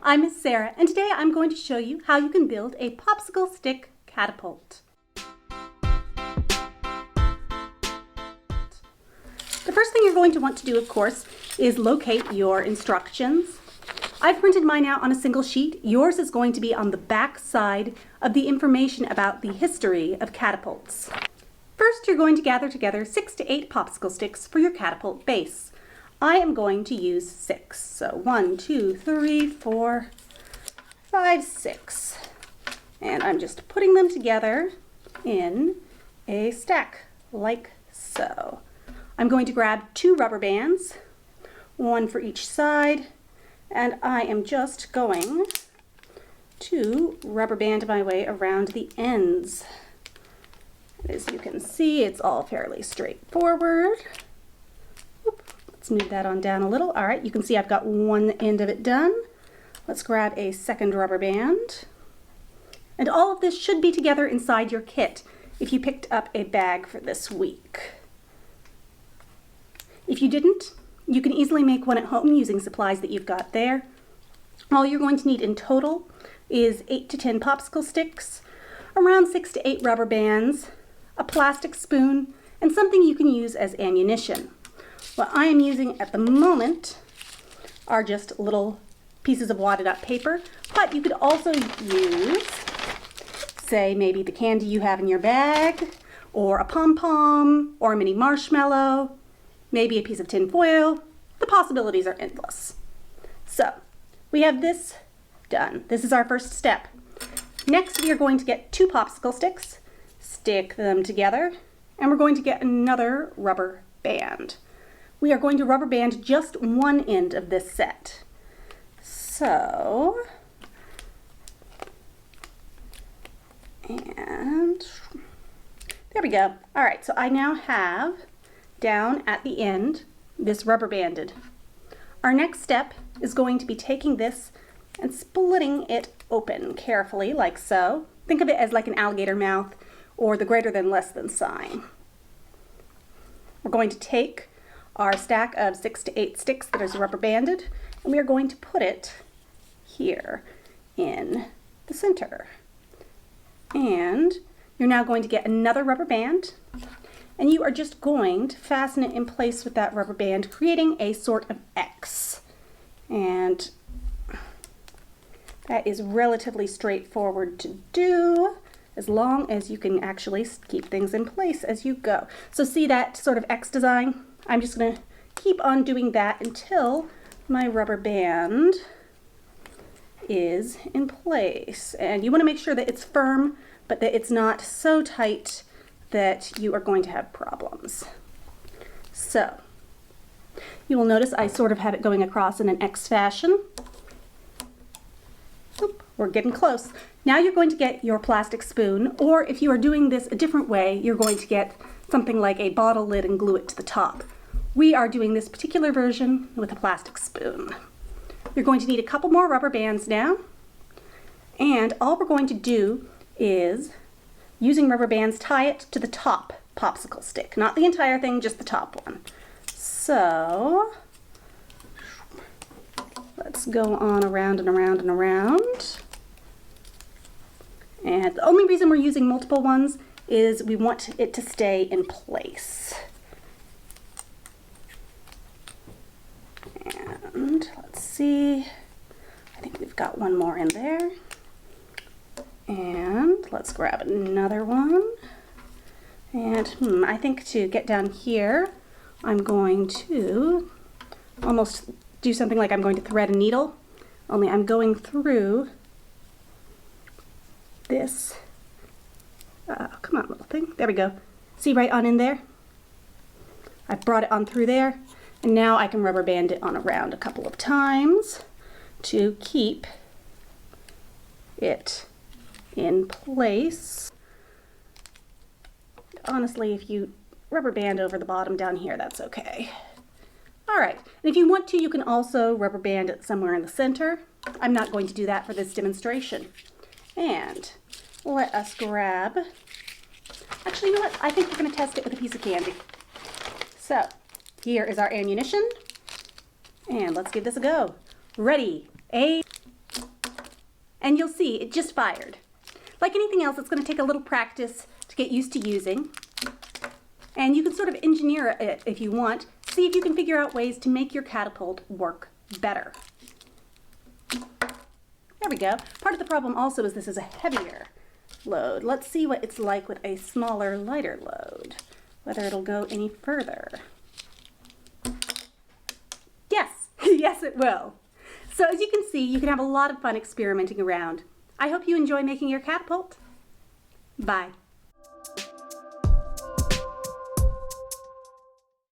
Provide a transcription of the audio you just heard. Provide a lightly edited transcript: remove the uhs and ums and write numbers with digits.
I'm Miss Sarah, and today I'm going to show you how you can build a popsicle stick catapult. The first thing you're going to want to do, of course, is locate your instructions. I've printed mine out on a single sheet. Yours is going to be on the back side of the information about the history of catapults. First, you're going to gather together 6 to 8 popsicle sticks for your catapult base. I am going to use 6. So 1, 2, 3, 4, 5, 6. And I'm just putting them together in a stack like so. I'm going to grab 2 rubber bands, 1 for each side, and I am just going to rubber band my way around the ends. As you can see, it's all fairly straightforward. Let's move that on down a little. All right, you can see I've got one end of it done. Let's grab a second rubber band. And all of this should be together inside your kit if you picked up a bag for this week. If you didn't, you can easily make one at home using supplies that you've got there. All you're going to need in total is 8 to 10 popsicle sticks, around 6 to 8 rubber bands, a plastic spoon, and something you can use as ammunition. What I am using at the moment are just little pieces of wadded up paper, but you could also use, say, maybe the candy you have in your bag, or a pom-pom, or a mini marshmallow, maybe a piece of tin foil. The possibilities are endless. So, we have this done. This is our first step. Next, we are going to get 2 popsicle sticks, stick them together, and we're going to get another rubber band. We are going to rubber band just one end of this set. So, and there we go. All right, so I now have down at the end this rubber banded. Our next step is going to be taking this and splitting it open carefully like so. Think of it as like an alligator mouth or the greater than less than sign. We're going to take our stack of 6 to 8 sticks that is rubber banded, and we are going to put it here in the center. And you're now going to get another rubber band, and you are just going to fasten it in place with that rubber band, creating a sort of X. And that is relatively straightforward to do, as long as you can actually keep things in place as you go. So see that sort of X design? I'm just going to keep on doing that until my rubber band is in place. And you want to make sure that it's firm, but that it's not so tight that you are going to have problems. So, you will notice I sort of have it going across in an X fashion. Oop, we're getting close. Now you're going to get your plastic spoon, or if you are doing this a different way, you're going to get something like a bottle lid and glue it to the top. We are doing this particular version with a plastic spoon. You're going to need a couple more rubber bands now, and all we're going to do is, using rubber bands, tie it to the top popsicle stick. Not the entire thing, just the top one. So, let's go on around and around and around. And the only reason we're using multiple ones is we want it to stay in place. And let's see, I think we've got one more in there. And let's grab another one. And I think to get down here, I'm going to almost do something like I'm going to thread a needle, only I'm going through this. Come on, little thing. There we go. See right on in there? I've brought it on through there, and now I can rubber band it on around a couple of times to keep it in place. Honestly, if you rubber band over the bottom down here, that's okay. All right, and if you want to, you can also rubber band it somewhere in the center. I'm not going to do that for this demonstration. And let us grab, actually, you know what? I think we're going to test it with a piece of candy. So, here is our ammunition, and let's give this a go. Ready, and you'll see it just fired. Like anything else, it's going to take a little practice to get used to using. And you can sort of engineer it if you want. See if you can figure out ways to make your catapult work better. There we go. Part of the problem also is this is a heavier load. Let's see what it's like with a smaller, lighter load, whether it'll go any further. Yes, yes it will. So as you can see, you can have a lot of fun experimenting around. I hope you enjoy making your catapult. Bye.